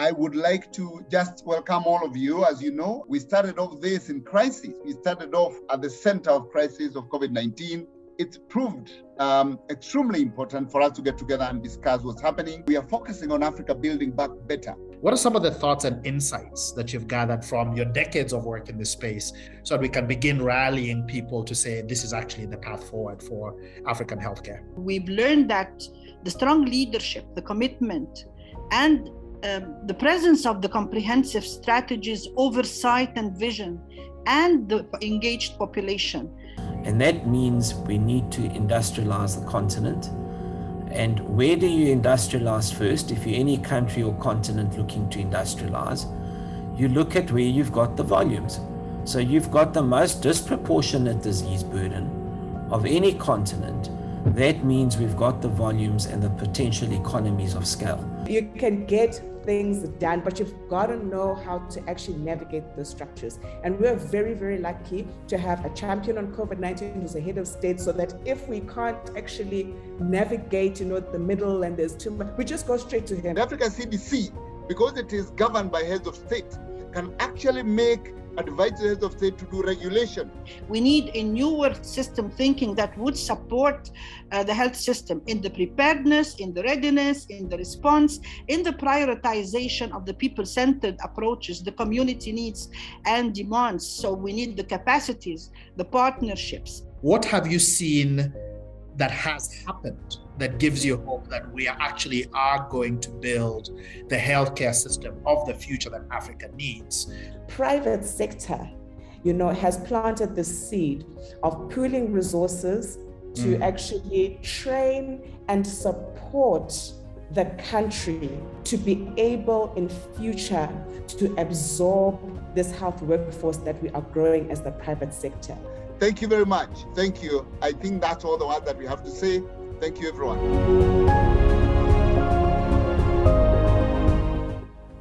I would like to just welcome all of you. As you know, we started off this in crisis. We started off at the center of crisis of COVID-19. It's proved extremely important for us to get together and discuss what's happening. We are focusing on Africa building back better. What are some of the thoughts and insights that you've gathered from your decades of work in this space so that we can begin rallying people to say this is actually the path forward for African healthcare? We've learned that the strong leadership, the commitment, and the presence of the comprehensive strategies, oversight and vision, and the engaged population. And that means we need to industrialize the continent. And where do you industrialize first? If you're any country or continent looking to industrialize, you look at where you've got the volumes. So you've got the most disproportionate disease burden of any continent. That means we've got the volumes and the potential economies of scale. You can get things done, but you've got to know how to actually navigate those structures. And we're very, very lucky to have a champion on COVID-19 who's a head of state, so that if we can't actually navigate, the middle and there's too much, we just go straight to him. The Africa CDC, because it is governed by heads of state, can actually advise the heads of state to do regulation. We need a newer system thinking that would support the health system in the preparedness, in the readiness, in the response, in the prioritization of the people-centered approaches, the community needs and demands. So we need the capacities, the partnerships. What have you seen that has happened that gives you hope that we are going to build the healthcare system of the future that Africa needs? Private sector, has planted the seed of pooling resources to actually train and support the country to be able in future to absorb this health workforce that we are growing as the private sector. Thank you very much. Thank you. I think that's all the words that we have to say. Thank you, everyone.